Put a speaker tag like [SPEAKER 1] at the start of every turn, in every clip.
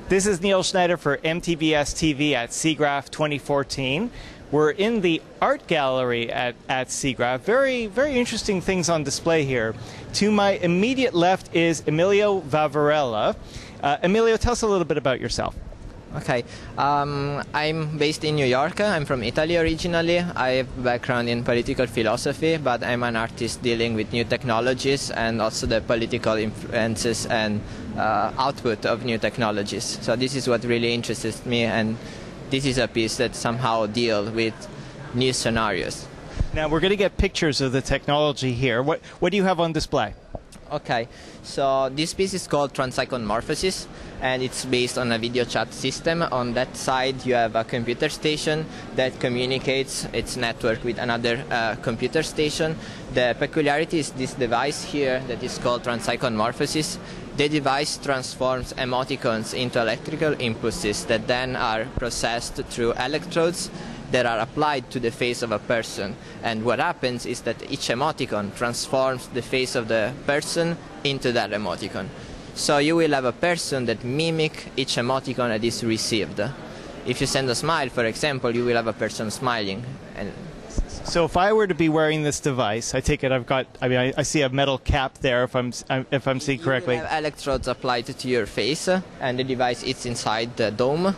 [SPEAKER 1] This is Neil Schneider for MTBS-TV at SIGGRAPH 2014. We're in the art gallery at SIGGRAPH. Very interesting things on display here. To my immediate left is Emilio Vavarella. Emilio, tell us a little bit about yourself.
[SPEAKER 2] Okay, I'm based in New York. I'm from Italy originally. I have a background in political philosophy, but I'm an artist dealing with new technologies and also the political influences and output of new technologies. So this is what really interests me, and this is a piece that somehow deals with new scenarios.
[SPEAKER 1] Now we're going to get pictures of the technology here. What do you have on display?
[SPEAKER 2] Okay, so this piece is called Trans-Icon Morphosis, and it's based on a video chat system. On that side you have a computer station that communicates its network with another computer station. The peculiarity is this device here that is called Trans-Icon Morphosis. The device transforms emoticons into electrical impulses that then are processed through electrodes that are applied to the face of a person. And what happens is that each emoticon transforms the face of the person into that emoticon. So you will have a person that mimics each emoticon that is received. If you send a smile, for example, you will have a person smiling. And
[SPEAKER 1] so if I were to be wearing this device, I take it I see a metal cap there if I'm seeing correctly.
[SPEAKER 2] You will have electrodes applied to your face, and the device is inside the dome.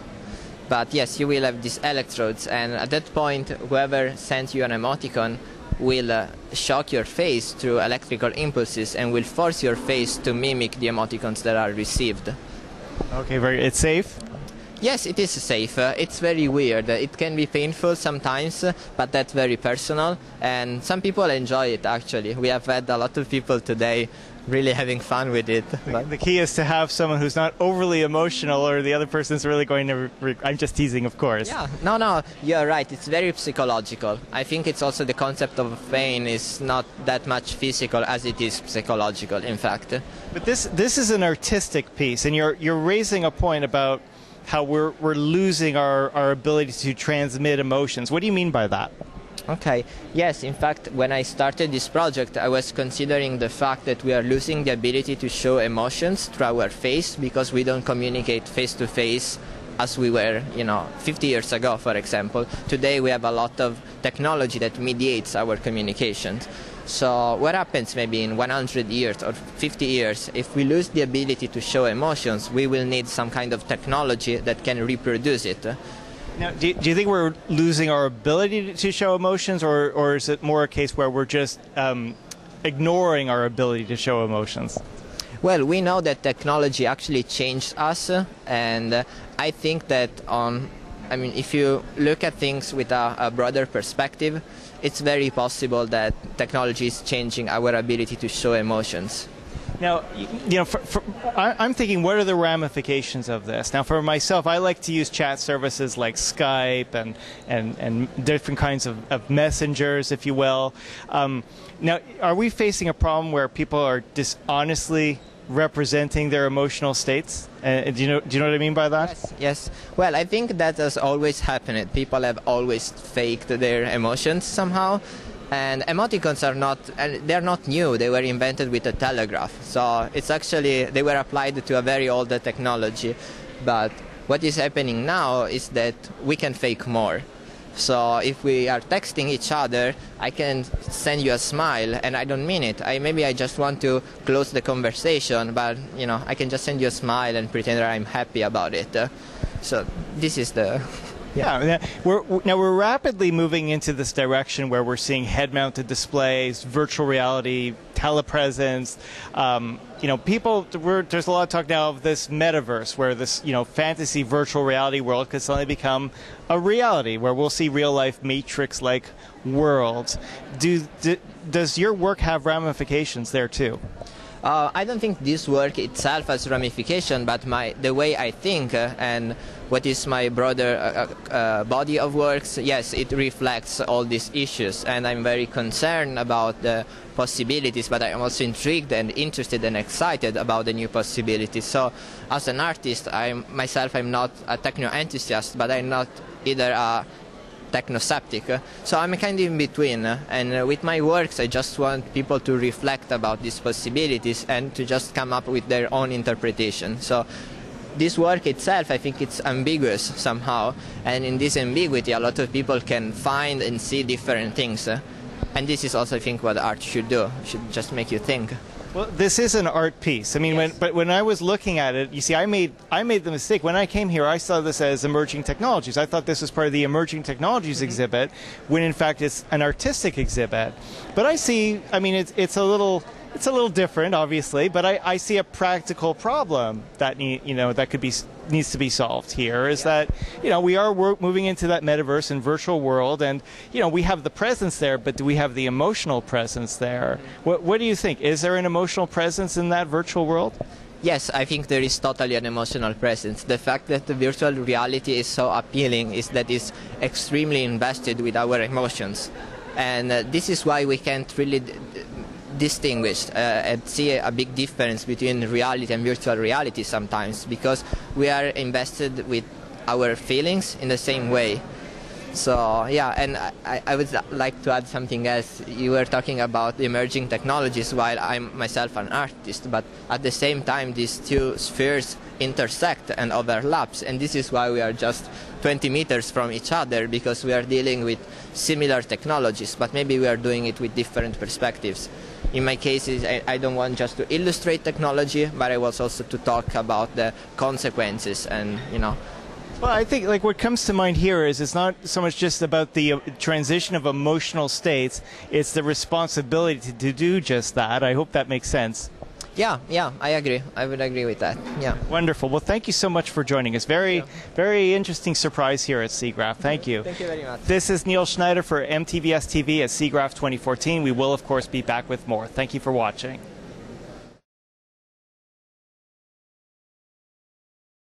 [SPEAKER 2] But yes, you will have these electrodes, and at that point, whoever sends you an emoticon will shock your face through electrical impulses and will force your face to mimic the emoticons that are received.
[SPEAKER 1] Okay, it's safe?
[SPEAKER 2] Yes, it is safe. It's very weird. It can be painful sometimes, but that's very personal, and some people enjoy it actually. We have had a lot of people today really having fun with it.
[SPEAKER 1] The key is to have someone who's not overly emotional, or the other person's really going to... I'm just teasing, of course.
[SPEAKER 2] Yeah, no, you're right. It's very psychological. I think it's also the concept of pain is not that much physical as it is psychological, in fact.
[SPEAKER 1] But this is an artistic piece, and you're raising a point about how we're losing our ability to transmit emotions. What do you mean by that?
[SPEAKER 2] Okay, yes, in fact, when I started this project, I was considering the fact that we are losing the ability to show emotions through our face because we don't communicate face-to-face as we were, 50 years ago, for example. Today we have a lot of technology that mediates our communications. So what happens maybe in 100 years or 50 years, if we lose the ability to show emotions, we will need some kind of technology that can reproduce it.
[SPEAKER 1] Now, do you think we're losing our ability to show emotions, or is it more a case where we're just ignoring our ability to show emotions?
[SPEAKER 2] Well, we know that technology actually changed us, and I think that if you look at things with a broader perspective, it's very possible that technology is changing our ability to show emotions.
[SPEAKER 1] Now, I'm thinking, what are the ramifications of this? Now, for myself, I like to use chat services like Skype and different kinds of messengers, if you will. Now, are we facing a problem where people are dishonestly representing their emotional states? Do you know what I mean by that?
[SPEAKER 2] Yes. Well, I think that has always happened. People have always faked their emotions somehow. And emoticons they're not new. They were invented with a telegraph. So it's actually, they were applied to a very old technology. But what is happening now is that we can fake more. So if we are texting each other, I can send you a smile and I don't mean it. Maybe I just want to close the conversation, but I can just send you a smile and pretend that I'm happy about it. So this is the...
[SPEAKER 1] Yeah, we're rapidly moving into this direction where we're seeing head-mounted displays, virtual reality, telepresence. There's a lot of talk now of this metaverse, where this fantasy virtual reality world could suddenly become a reality, where we'll see real-life Matrix-like worlds. Does your work have ramifications there too?
[SPEAKER 2] I don't think this work itself has ramification, but the way I think and what is my broader body of works, yes, it reflects all these issues, and I'm very concerned about the possibilities, but I'm also intrigued and interested and excited about the new possibilities. So as an artist, I'm not a techno-enthusiast, but I'm not either a technoseptic. So I'm kind of in between, and with my works I just want people to reflect about these possibilities and to just come up with their own interpretation. So this work itself, I think it's ambiguous somehow, and in this ambiguity, a lot of people can find and see different things. And this is also, I think, what art should do. It should just make you think.
[SPEAKER 1] Well, this is an art piece. I mean,
[SPEAKER 2] Yes.
[SPEAKER 1] when I was looking at it, you see, I made the mistake. When I came here, I saw this as emerging technologies. I thought this was part of the emerging technologies exhibit, when in fact it's an artistic exhibit. But I see, I mean, it's a little different, obviously. But I see a practical problem that needs to be solved here. Is that we are moving into that metaverse and virtual world, and we have the presence there, but do we have the emotional presence there? What do you think? Is there an emotional presence in that virtual world?
[SPEAKER 2] Yes, I think there is totally an emotional presence. The fact that the virtual reality is so appealing is that it's extremely invested with our emotions. And this is why we can't really distinguish and see a big difference between reality and virtual reality sometimes, because we are invested with our feelings in the same way. So yeah, and I would like to add something else. You were talking about emerging technologies, while I'm myself an artist, but at the same time these two spheres intersect and overlaps, and this is why we are just 20 meters from each other, because we are dealing with similar technologies, but maybe we are doing it with different perspectives. In my case, I don't want just to illustrate technology, but I was also to talk about the consequences and,
[SPEAKER 1] Well, I think what comes to mind here is it's not so much just about the transition of emotional states, it's the responsibility to do just that. I hope that makes sense.
[SPEAKER 2] Yeah, I agree. I would agree with that. Yeah.
[SPEAKER 1] Wonderful. Well, thank you so much for joining us. Very interesting surprise here at SIGGRAPH. Thank you.
[SPEAKER 2] Thank you very much.
[SPEAKER 1] This is Neil Schneider for MTBS-TV at SIGGRAPH 2014. We will, of course, be back with more. Thank you for watching.